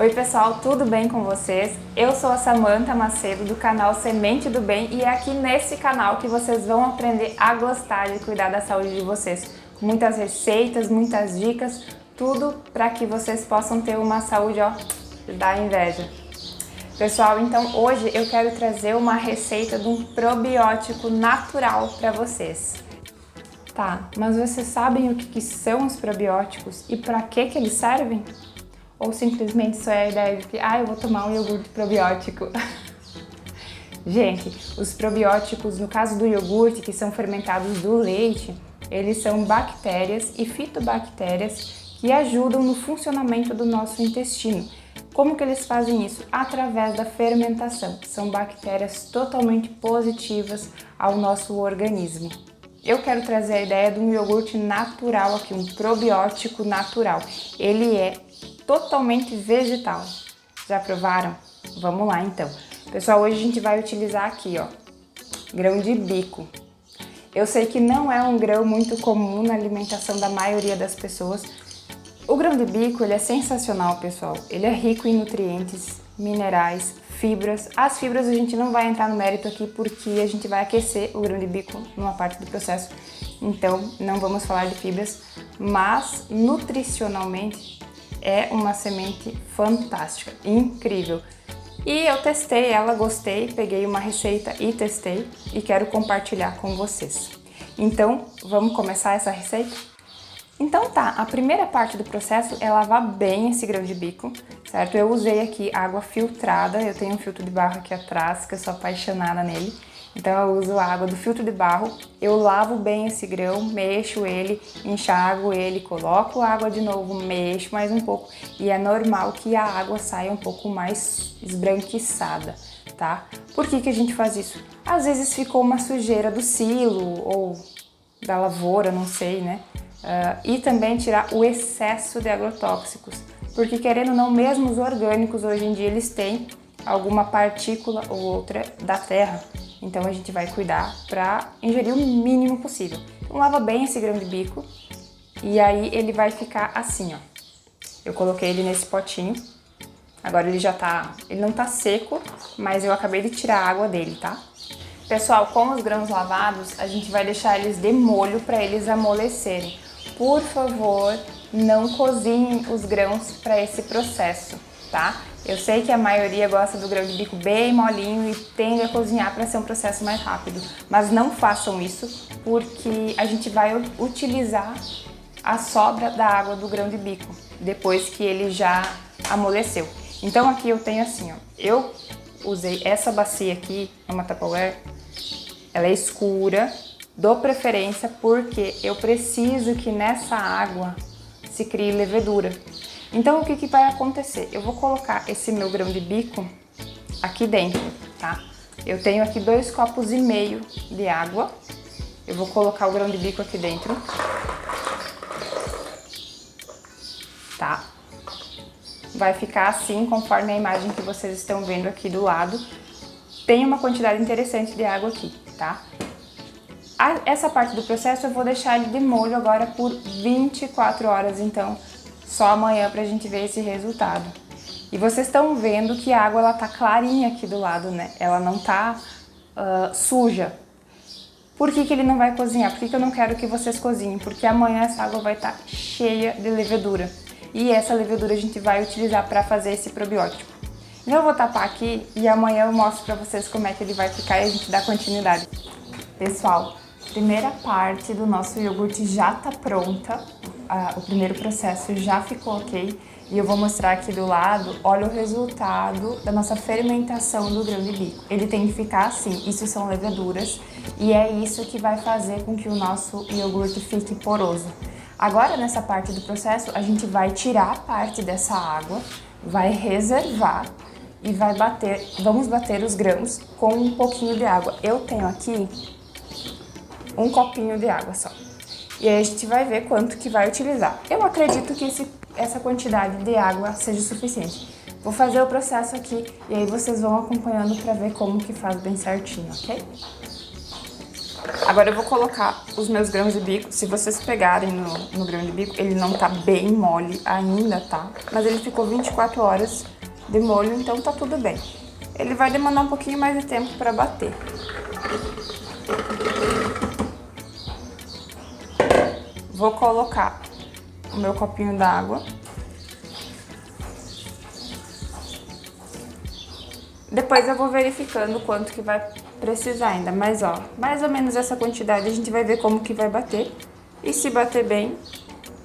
Oi pessoal, tudo bem com vocês? Eu sou a Samantha Macedo do canal Semente do Bem e é aqui nesse canal que vocês vão aprender a gostar de cuidar da saúde de vocês. Com muitas receitas, muitas dicas, tudo para que vocês possam ter uma saúde, ó, da inveja. Pessoal, então hoje eu quero trazer uma receita de um probiótico natural para vocês. Tá, mas vocês sabem o que são os probióticos e para que eles servem? Ou simplesmente só é a ideia de que, eu vou tomar um iogurte probiótico. Gente, os probióticos, no caso do iogurte, que são fermentados do leite, eles são bactérias e fitobactérias que ajudam no funcionamento do nosso intestino. Como que eles fazem isso? Através da fermentação. São bactérias totalmente positivas ao nosso organismo. Eu quero trazer a ideia de um iogurte natural aqui, um probiótico natural. Ele é totalmente vegetal. Já provaram? Vamos lá então. Pessoal, hoje a gente vai utilizar aqui, ó, grão de bico. Eu sei que não é um grão muito comum na alimentação da maioria das pessoas. O grão de bico, ele é sensacional, pessoal. Ele é rico em nutrientes, minerais, fibras. As fibras a gente não vai entrar no mérito aqui porque a gente vai aquecer o grão de bico numa parte do processo. Então, não vamos falar de fibras, mas nutricionalmente é uma semente fantástica, incrível. E eu testei ela, gostei, peguei uma receita e testei e quero compartilhar com vocês. Então, vamos começar essa receita? Então tá, a primeira parte do processo é lavar bem esse grão de bico, certo? Eu usei aqui água filtrada, eu tenho um filtro de barro aqui atrás, que eu sou apaixonada nele. Então eu uso a água do filtro de barro, eu lavo bem esse grão, mexo ele, enxago ele, coloco água de novo, mexo mais um pouco. E é normal que a água saia um pouco mais esbranquiçada, tá? Por que a gente faz isso? Às vezes ficou uma sujeira do silo ou da lavoura, não sei, né? E também tirar o excesso de agrotóxicos, porque querendo ou não, mesmo os orgânicos hoje em dia eles têm alguma partícula ou outra da terra, então a gente vai cuidar para ingerir o mínimo possível. Então lava bem esse grão de bico e aí ele vai ficar assim, ó. Eu coloquei ele nesse potinho, agora ele não tá seco, mas eu acabei de tirar a água dele, tá? Pessoal, com os grãos lavados, a gente vai deixar eles de molho para eles amolecerem. Por favor, não cozinhem os grãos para esse processo, tá? Eu sei que a maioria gosta do grão de bico bem molinho e tende a cozinhar para ser um processo mais rápido, mas não façam isso porque a gente vai utilizar a sobra da água do grão de bico depois que ele já amoleceu. Então aqui eu tenho assim, ó, eu usei essa bacia aqui, uma Tupperware, ela é escura, dou preferência porque eu preciso que nessa água se crie levedura. Então o que vai acontecer? Eu vou colocar esse meu grão de bico aqui dentro, tá? Eu tenho aqui 2,5 copos de água. Eu vou colocar o grão de bico aqui dentro, tá? Vai ficar assim conforme a imagem que vocês estão vendo aqui do lado. Tem uma quantidade interessante de água aqui, tá? Essa parte do processo eu vou deixar ele de molho agora por 24 horas, então só amanhã pra gente ver esse resultado. E vocês estão vendo que a água ela tá clarinha aqui do lado, né? Ela não tá suja. Por que ele não vai cozinhar? Por que eu não quero que vocês cozinhem? Porque amanhã essa água vai estar cheia de levedura. E essa levedura a gente vai utilizar para fazer esse probiótico. Então eu vou tapar aqui e amanhã eu mostro para vocês como é que ele vai ficar e a gente dá continuidade. Pessoal, primeira parte do nosso iogurte já tá pronta, o primeiro processo já ficou ok e eu vou mostrar aqui do lado, olha o resultado da nossa fermentação do grão de bico. Ele tem que ficar assim, isso são leveduras e é isso que vai fazer com que o nosso iogurte fique poroso. Agora nessa parte do processo a gente vai tirar a parte dessa água, vai reservar e vamos bater os grãos com um pouquinho de água. Eu tenho aqui um copinho de água só. E aí a gente vai ver quanto que vai utilizar. Eu acredito que essa quantidade de água seja suficiente. Vou fazer o processo aqui e aí vocês vão acompanhando para ver como que faz bem certinho, ok? Agora eu vou colocar os meus grãos de bico. Se vocês pegarem no grão de bico, ele não tá bem mole ainda, tá? Mas ele ficou 24 horas de molho, então tá tudo bem. Ele vai demandar um pouquinho mais de tempo para bater. Vou colocar o meu copinho d'água. Depois eu vou verificando quanto que vai precisar ainda, mas ó, mais ou menos essa quantidade a gente vai ver como que vai bater. E se bater bem,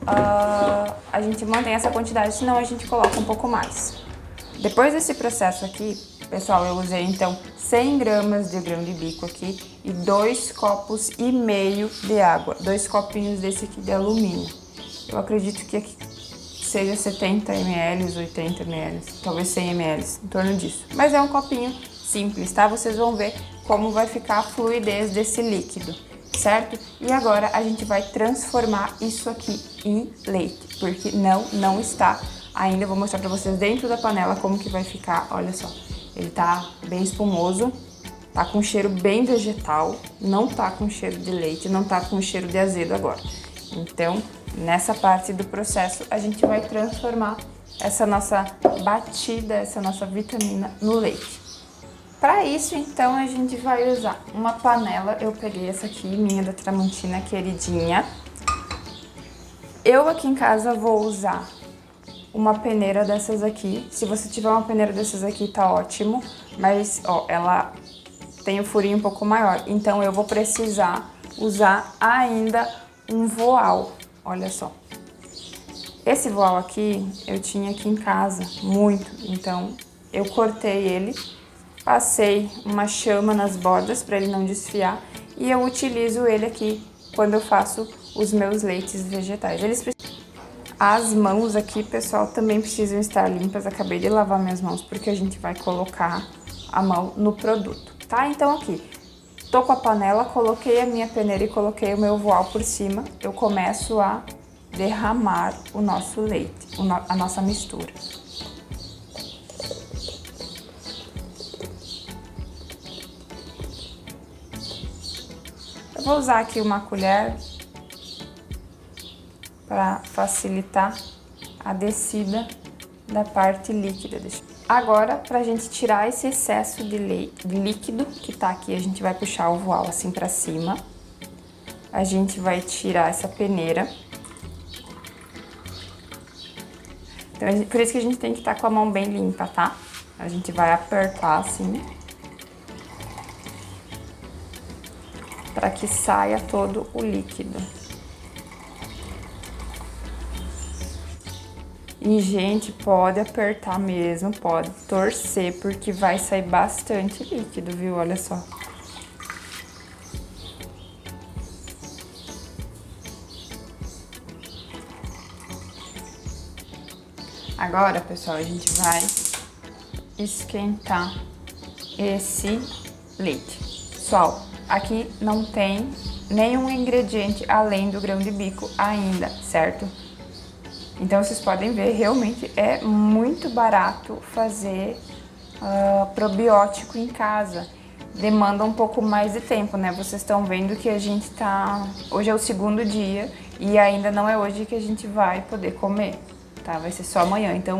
a gente mantém essa quantidade, senão a gente coloca um pouco mais. Depois desse processo aqui, pessoal, eu usei então 100 gramas de grão de bico aqui e 2,5 copos de água, 2 copinhos desse aqui de alumínio. Eu acredito que aqui seja 70 ml, 80 ml, talvez 100 ml, em torno disso. Mas é um copinho simples, tá? Vocês vão ver como vai ficar a fluidez desse líquido, certo? E agora a gente vai transformar isso aqui em leite, porque não está ainda. Eu vou mostrar pra vocês dentro da panela como que vai ficar, olha só. Ele tá bem espumoso, tá com cheiro bem vegetal, não tá com cheiro de leite, não tá com cheiro de azedo agora. Então, nessa parte do processo, a gente vai transformar essa nossa batida, essa nossa vitamina no leite. Para isso, então, a gente vai usar uma panela. Eu peguei essa aqui, minha da Tramontina, queridinha. Eu aqui em casa vou usar uma peneira dessas aqui. Se você tiver uma peneira dessas aqui, tá ótimo. Mas, ó, ela tem o furinho um pouco maior. Então, eu vou precisar usar ainda um voal. Olha só. Esse voal aqui, eu tinha aqui em casa, muito. Então, eu cortei ele, passei uma chama nas bordas para ele não desfiar. E eu utilizo ele aqui quando eu faço os meus leites vegetais. As mãos aqui, pessoal, também precisam estar limpas. Acabei de lavar minhas mãos porque a gente vai colocar a mão no produto, tá? Então aqui, tô com a panela, coloquei a minha peneira e coloquei o meu voal por cima. Eu começo a derramar o nosso leite, a nossa mistura. Eu vou usar aqui uma colher para facilitar a descida da parte líquida. Agora, para a gente tirar esse excesso de líquido que tá aqui, a gente vai puxar o voal assim para cima. A gente vai tirar essa peneira. Então, por isso que a gente tem que estar com a mão bem limpa, tá? A gente vai apertar assim, para que saia todo o líquido. E, gente, pode apertar mesmo, pode torcer, porque vai sair bastante líquido, viu? Olha só. Agora, pessoal, a gente vai esquentar esse leite. Pessoal, aqui não tem nenhum ingrediente além do grão de bico ainda, certo? Então, vocês podem ver, realmente é muito barato fazer probiótico em casa. Demanda um pouco mais de tempo, né? Vocês estão vendo que a gente tá... Hoje é o segundo dia e ainda não é hoje que a gente vai poder comer, tá? Vai ser só amanhã. Então,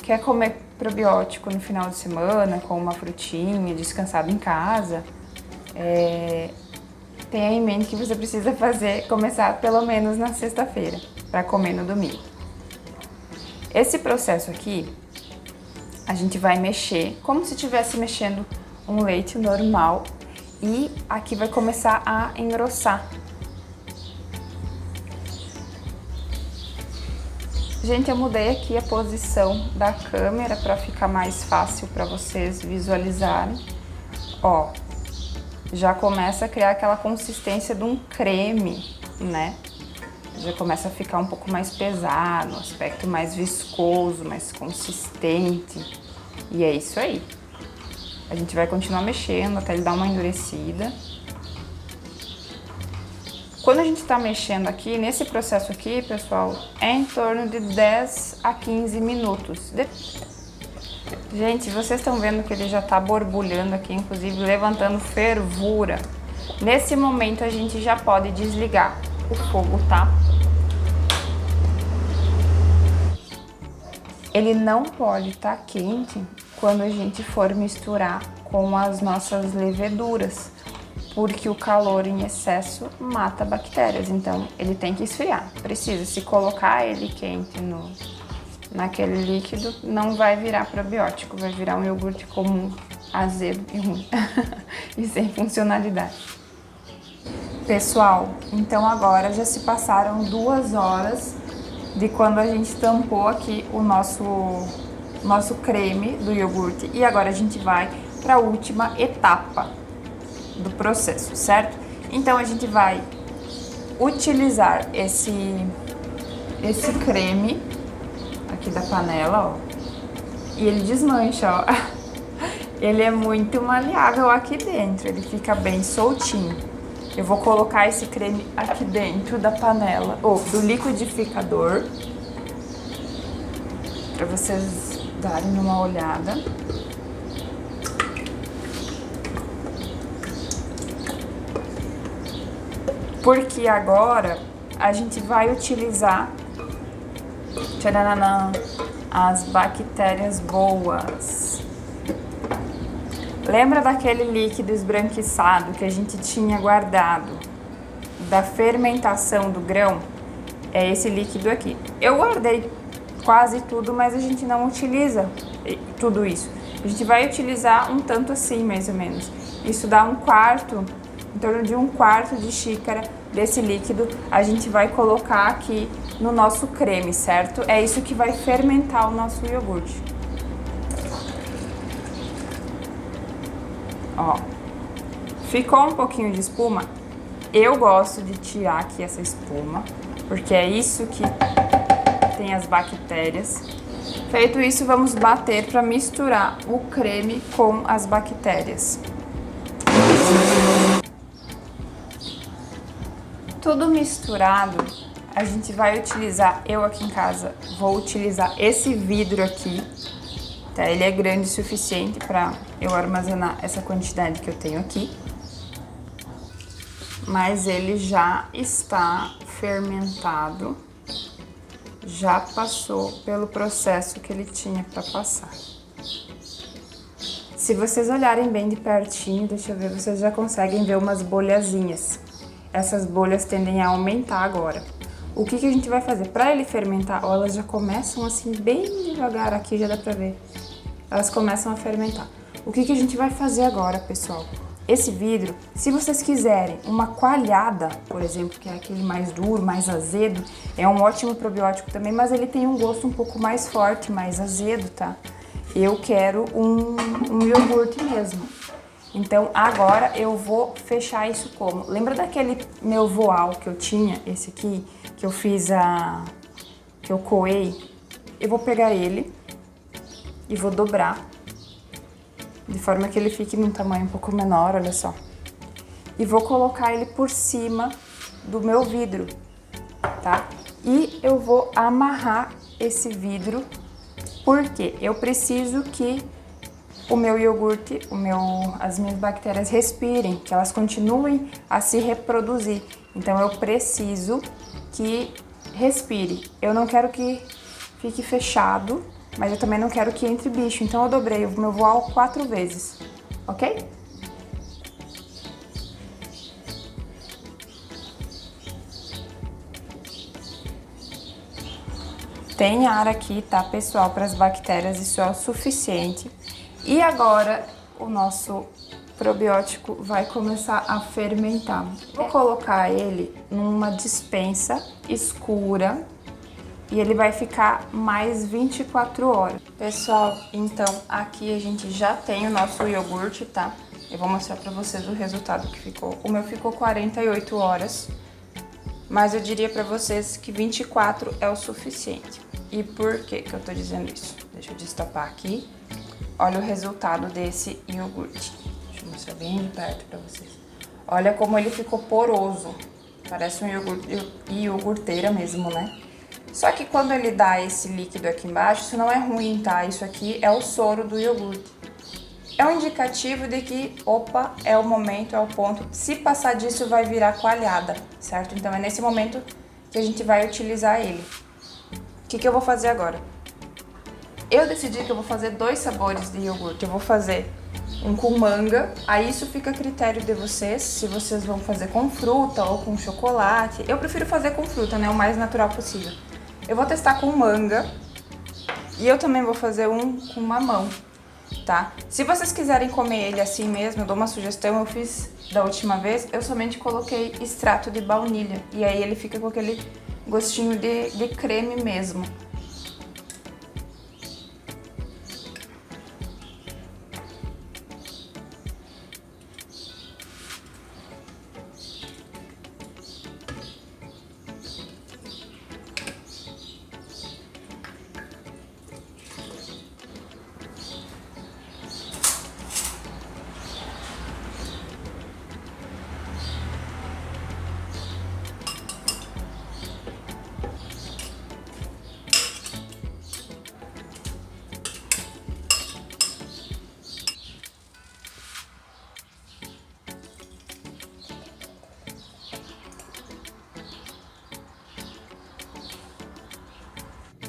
quer comer probiótico no final de semana, com uma frutinha, descansado em casa, tenha em mente que você precisa começar pelo menos na sexta-feira, para comer no domingo. Esse processo aqui, a gente vai mexer como se estivesse mexendo um leite normal e aqui vai começar a engrossar. Gente, eu mudei aqui a posição da câmera para ficar mais fácil para vocês visualizarem. Ó, já começa a criar aquela consistência de um creme, né? Já começa a ficar um pouco mais pesado, um aspecto mais viscoso, mais consistente. E é isso aí. A gente vai continuar mexendo até ele dar uma endurecida. Quando a gente tá mexendo aqui, nesse processo aqui, pessoal, é em torno de 10 a 15 minutos. Gente, vocês estão vendo que ele já tá borbulhando aqui, inclusive levantando fervura. Nesse momento a gente já pode desligar o fogo, tá? Ele não pode estar quente quando a gente for misturar com as nossas leveduras, porque o calor em excesso mata bactérias, então ele tem que esfriar. Precisa, se colocar ele quente naquele líquido, não vai virar probiótico, vai virar um iogurte comum, azedo e ruim e sem funcionalidade. Pessoal, então agora já se passaram 2 horas de quando a gente tampou aqui o nosso creme do iogurte e agora a gente vai para a última etapa do processo, certo? Então a gente vai utilizar esse creme aqui da panela, ó, e ele desmancha, ó. Ele é muito maleável aqui dentro, ele fica bem soltinho. Eu vou colocar esse creme aqui dentro da panela, ou do liquidificador, para vocês darem uma olhada. Porque agora a gente vai utilizar, tcharanã, as bactérias boas. Lembra daquele líquido esbranquiçado que a gente tinha guardado da fermentação do grão? É esse líquido aqui. Eu guardei quase tudo, mas a gente não utiliza tudo isso. A gente vai utilizar um tanto assim, mais ou menos. Isso dá em torno de 1/4 de xícara desse líquido. A gente vai colocar aqui no nosso creme, certo? É isso que vai fermentar o nosso iogurte. Ó, ficou um pouquinho de espuma. Eu gosto de tirar aqui essa espuma, porque é isso que tem as bactérias. Feito isso, vamos bater para misturar o creme com as bactérias. Tudo misturado, a gente vai utilizar, eu aqui em casa vou utilizar esse vidro aqui. Tá, ele é grande o suficiente para eu armazenar essa quantidade que eu tenho aqui. Mas ele já está fermentado, já passou pelo processo que ele tinha para passar. Se vocês olharem bem de pertinho, deixa eu ver, vocês já conseguem ver umas bolhazinhas. Essas bolhas tendem a aumentar agora. O que a gente vai fazer? Para ele fermentar, ó, elas já começam assim bem devagar, aqui já dá para ver. Elas começam a fermentar. O que a gente vai fazer agora, pessoal? Esse vidro, se vocês quiserem uma coalhada, por exemplo, que é aquele mais duro, mais azedo, é um ótimo probiótico também, mas ele tem um gosto um pouco mais forte, mais azedo, tá? Eu quero um iogurte mesmo. Então agora eu vou fechar isso como? Lembra daquele meu voal que eu tinha, esse aqui, que eu fiz que eu coei? Eu vou pegar ele e vou dobrar, de forma que ele fique num tamanho um pouco menor, olha só. E vou colocar ele por cima do meu vidro, tá? E eu vou amarrar esse vidro, porque eu preciso que o meu iogurte, as minhas bactérias respirem, que elas continuem a se reproduzir. Então eu preciso que respire. Eu não quero que fique fechado, mas eu também não quero que entre bicho, então eu dobrei o meu voal 4 vezes, ok? Tem ar aqui, tá, pessoal, para as bactérias, isso é o suficiente. E agora o nosso probiótico vai começar a fermentar. Vou colocar ele numa despensa escura, e ele vai ficar mais 24 horas. Pessoal, então aqui a gente já tem o nosso iogurte, tá? Eu vou mostrar pra vocês o resultado que ficou. O meu ficou 48 horas, mas eu diria pra vocês que 24 é o suficiente. E por que eu tô dizendo isso? Deixa eu destapar aqui. Olha o resultado desse iogurte. Deixa eu mostrar bem de perto pra vocês. Olha como ele ficou poroso. Parece um iogurteira mesmo, né? Só que quando ele dá esse líquido aqui embaixo, isso não é ruim, tá? Isso aqui é o soro do iogurte. É um indicativo de que, opa, é o momento, é o ponto. Se passar disso, vai virar coalhada, certo? Então é nesse momento que a gente vai utilizar ele. O que eu vou fazer agora? Eu decidi que eu vou fazer 2 sabores de iogurte. Eu vou fazer um com manga, aí isso fica a critério de vocês, se vocês vão fazer com fruta ou com chocolate. Eu prefiro fazer com fruta, né, o mais natural possível. Eu vou testar com manga e eu também vou fazer um com mamão, tá? Se vocês quiserem comer ele assim mesmo, eu dou uma sugestão, eu fiz da última vez, eu somente coloquei extrato de baunilha e aí ele fica com aquele gostinho de creme mesmo.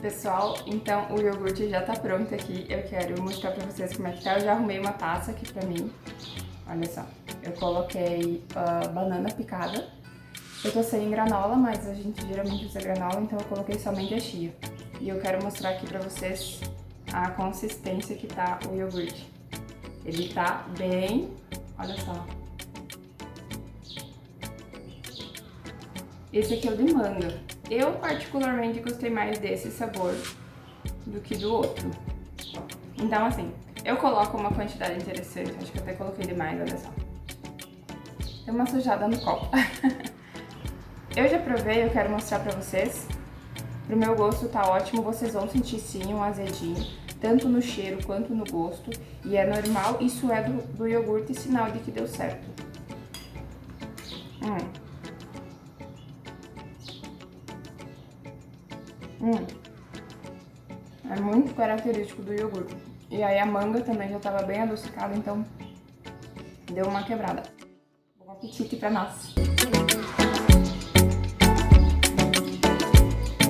Pessoal, então o iogurte já tá pronto aqui, eu quero mostrar pra vocês como é que tá. Eu já arrumei uma taça aqui pra mim, olha só, eu coloquei banana picada. Eu tô sem granola, mas a gente geralmente usa granola, então eu coloquei somente a chia. E eu quero mostrar aqui pra vocês a consistência que tá o iogurte. Ele tá bem, olha só. Esse aqui é o de manga. Eu particularmente gostei mais desse sabor do que do outro. Então assim, eu coloco uma quantidade interessante, acho que eu até coloquei demais, olha só. Tem uma sujada no copo. Eu já provei, eu quero mostrar pra vocês. Pro meu gosto tá ótimo, vocês vão sentir sim um azedinho, tanto no cheiro quanto no gosto. E é normal, isso é do iogurte, sinal de que deu certo. É muito característico do iogurte. E aí a manga também já tava bem adocicada, então deu uma quebrada. Bom apetite pra nós!